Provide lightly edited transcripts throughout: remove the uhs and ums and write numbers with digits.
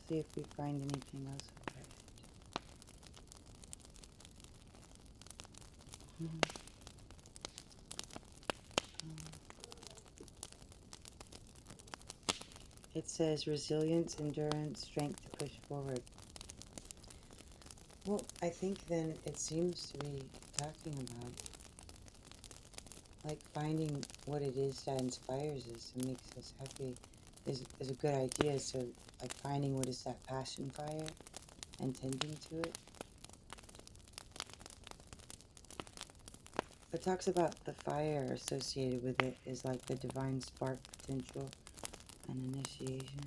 see if we find anything else about it. It says resilience, endurance, strength to push forward. Well, I think then it seems to be talking about like finding what it is that inspires us and makes us happy is a good idea. So like finding what is that passion fire and tending to it. It talks about the fire associated with it is like the divine spark potential and initiation.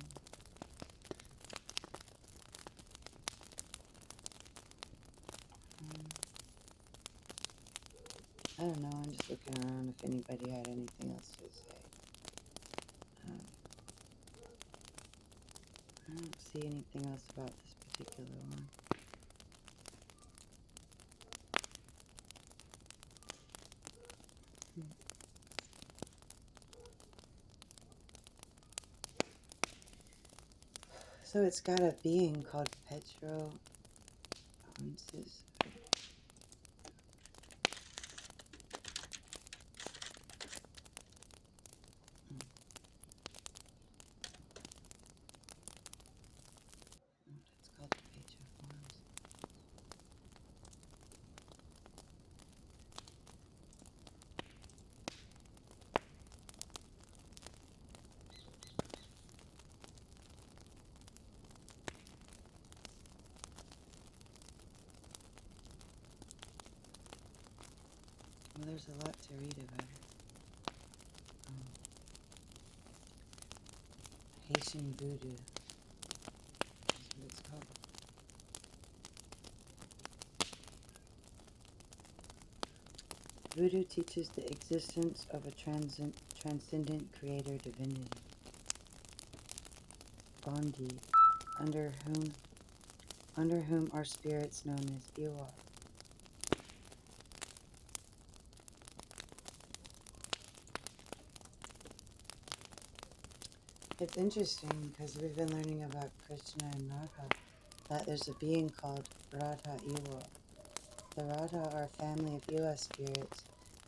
I don't know, I'm just looking around if anybody had anything else to say. I don't see anything else about this particular one. So it's got a being called petwo. Well, there's a lot to read about it. Haitian voodoo is what it's called. Voodoo teaches the existence of a transcendent creator divinity, Bondi, under whom are spirits known as Iwa. It's interesting because we've been learning about Krishna and Radha, that there's a being called Radha Iwa. The Radha are a family of Iwa spirits.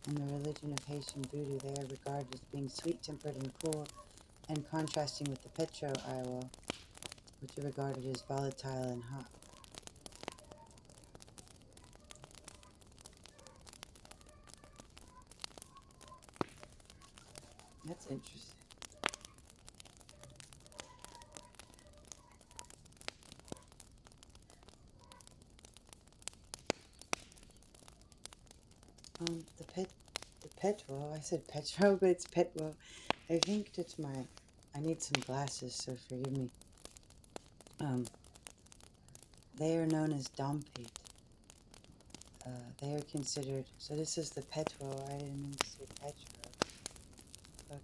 In the religion of Haitian voodoo, they are regarded as being sweet-tempered and cool, and contrasting with the petwo Iwa, which are regarded as volatile and hot. That's interesting. The petwo, I said petro, but it's petwo. I think it's I need some glasses, so forgive me. They are known as Dompate. They are considered, so this is the petwo, I didn't mean to say petro. But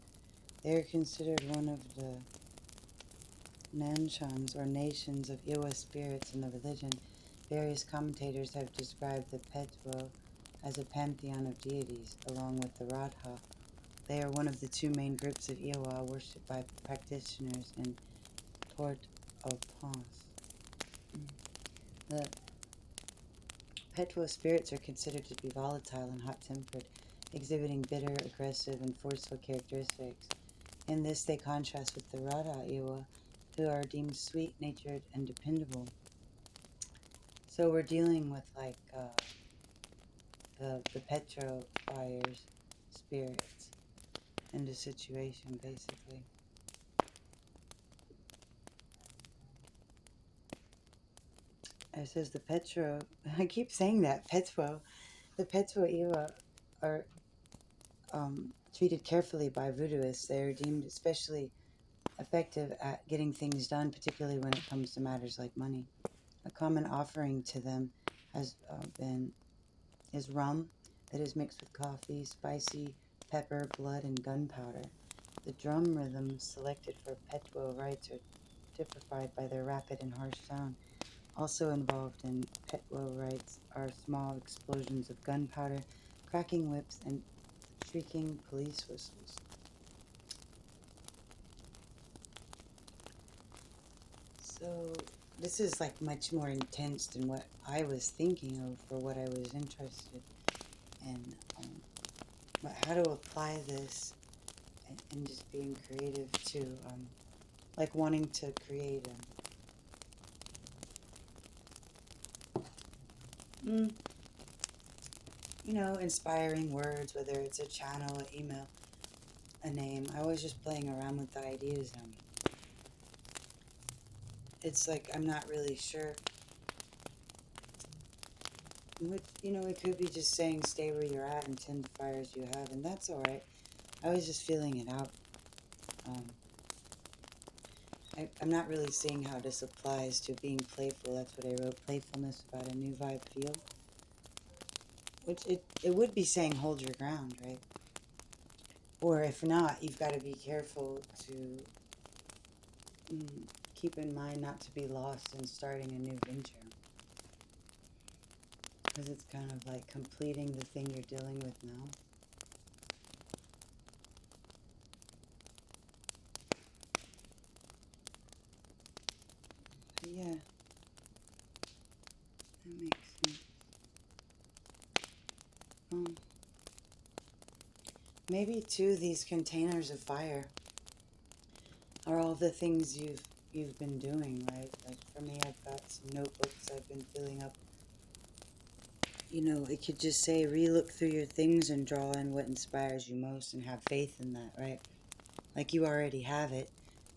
they are considered one of the nanchans, or nations, of Iwa spirits in the religion. Various commentators have described the petwo as a pantheon of deities, along with the Radha. They are one of the two main groups of Iwa worshipped by practitioners in Port-au-Prince. The petwo spirits are considered to be volatile and hot-tempered, exhibiting bitter, aggressive, and forceful characteristics. In this, they contrast with the Radha Iwa, who are deemed sweet-natured and dependable. So we're dealing with like the petwo fire's spirits in the situation, basically. It says the petwo, I keep saying that, petwo. The petwo Iwa are treated carefully by voodooists. They are deemed especially effective at getting things done, particularly when it comes to matters like money. A common offering to them is rum that is mixed with coffee, spicy pepper, blood, and gunpowder. The drum rhythms selected for petwo rites are typified by their rapid and harsh sound. Also involved in petwo rites are small explosions of gunpowder, cracking whips, and shrieking police whistles. So this is like much more intense than what I was thinking of for what I was interested in. But how to apply this and just being creative to, like wanting to create inspiring words, whether it's a channel, an email, a name. I was just playing around with the ideas. It's like I'm not really sure. It could be just saying stay where you're at and tend the fires you have, and that's all right. I was just feeling it out. I'm not really seeing how this applies to being playful. That's what I wrote, playfulness about a new vibe feel. Which it would be saying hold your ground, right? Or if not, you've got to be careful to keep in mind not to be lost in starting a new venture. Because it's kind of like completing the thing you're dealing with now. But yeah, that makes sense. Maybe too, these containers of fire are all the things you've been doing, right? Like for me, I've got some notebooks I've been filling up. It could just say re-look through your things and draw in what inspires you most and have faith in that, right? Like you already have it.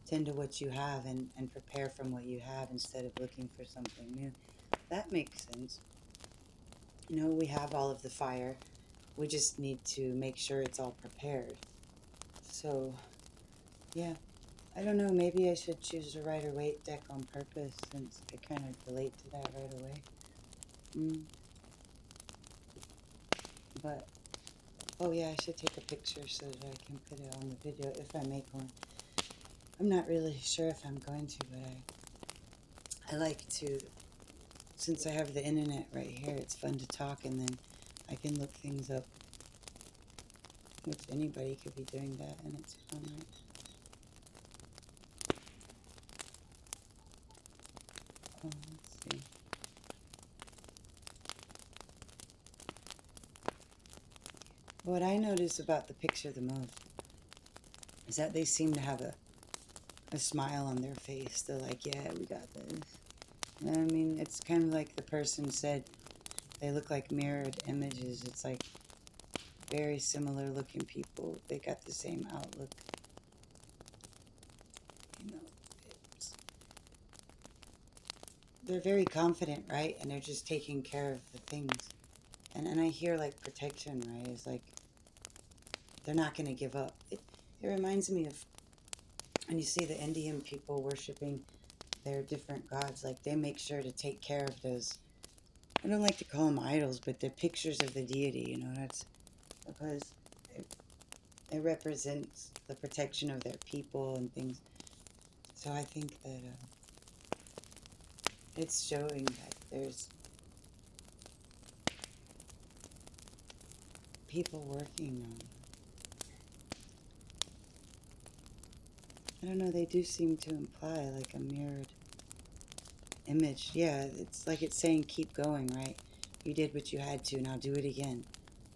Tend to what you have and prepare from what you have instead of looking for something new. That makes sense. We have all of the fire. We just need to make sure it's all prepared. So, yeah. I don't know, maybe I should choose a Rider-Waite deck on purpose since I kind of relate to that right away. But, oh yeah, I should take a picture so that I can put it on the video if I make one. I'm not really sure if I'm going to, but I like to, since I have the internet right here, it's fun to talk and then I can look things up, which anybody could be doing that and it's fun, right? Let's see. What I notice about the picture the most is that they seem to have a smile on their face. They're like, yeah, we got this. And I mean, it's kind of like the person said, they look like mirrored images. It's like very similar looking people. They got the same outlook. They're very confident, right? And they're just taking care of the things. And I hear like protection, right? It's like they're not going to give up. It reminds me of when you see the Indian people worshiping their different gods, like they make sure to take care of those. I don't like to call them idols, but they're pictures of the deity, that's because it represents the protection of their people and things. So I think that it's showing that there's people working on. I don't know, they do seem to imply like a mirrored image. Yeah, it's like it's saying keep going, right? You did what you had to, now do it again.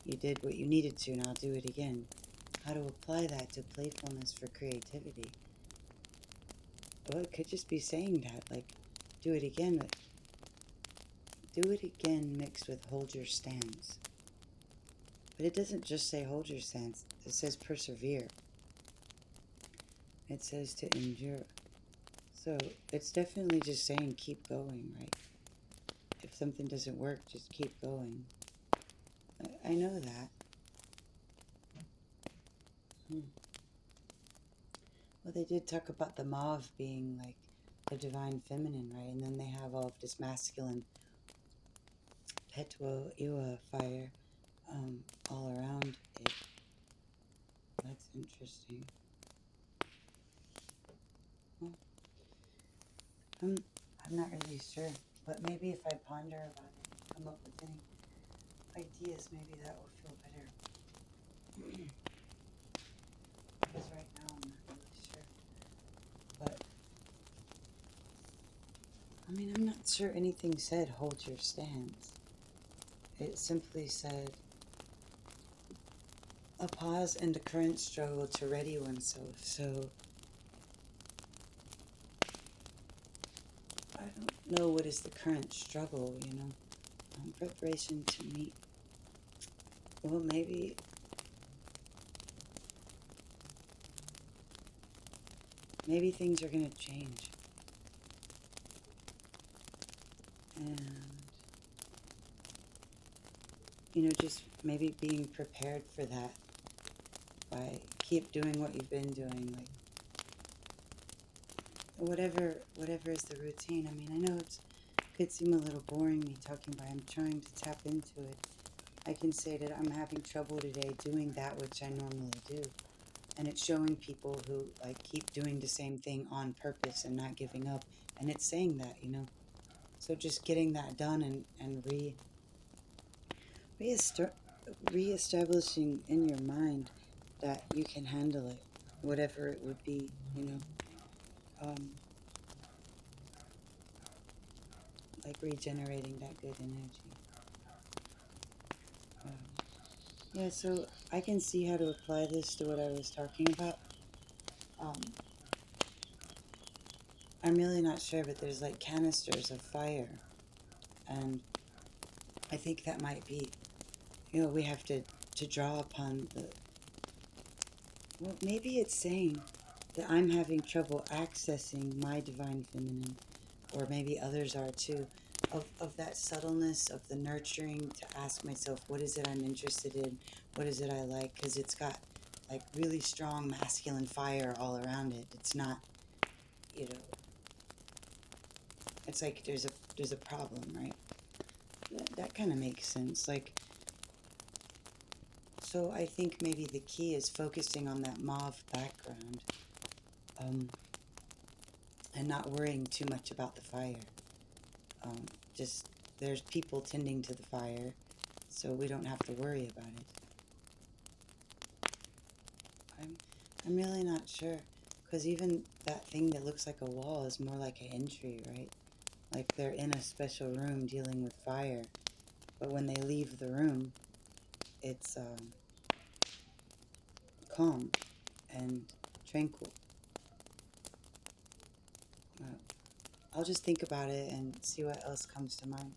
You did what you needed to, now do it again. How to apply that to playfulness for creativity? Well, it could just be saying that, like, do it again, but do it again mixed with hold your stance. But it doesn't just say hold your stance, it says persevere. It says to endure. So it's definitely just saying keep going, right? If something doesn't work, just keep going. I know that. Well, they did talk about the mauve being like the divine feminine, right? And then they have all of this masculine petwo fire all around it. That's interesting. Well, I'm not really sure, but maybe if I ponder about it and come up with any ideas, maybe that will feel better. Because right now I'm not really sure. But I mean, I'm not sure anything said hold your stance. It simply said a pause and a current struggle to ready oneself. So I don't know what is the current struggle, preparation to meet. Well, maybe things are going to change. And, just maybe being prepared for that by keep doing what you've been doing, like whatever is the routine. I mean, I know it could seem a little boring me talking, but I'm trying to tap into it. I can say that I'm having trouble today doing that which I normally do. And it's showing people who keep doing the same thing on purpose and not giving up. And it's saying that, So just getting that done and reestablishing in your mind that you can handle it, whatever it would be, regenerating that good energy. Yeah, so I can see how to apply this to what I was talking about. I'm really not sure, but there's canisters of fire, and I think that might be, we have to draw upon maybe it's saying that I'm having trouble accessing my divine feminine, or maybe others are too, of that subtleness, of the nurturing, to ask myself, what is it I'm interested in? What is it I like? Because it's got really strong masculine fire all around it. It's not, it's there's a problem, right? That kind of makes sense. So I think maybe the key is focusing on that mauve background, and not worrying too much about the fire. Just there's people tending to the fire, so we don't have to worry about it. I'm really not sure, because even that thing that looks like a wall is more like an entry, right? Like they're in a special room dealing with fire, but when they leave the room, it's calm and tranquil. I'll just think about it and see what else comes to mind.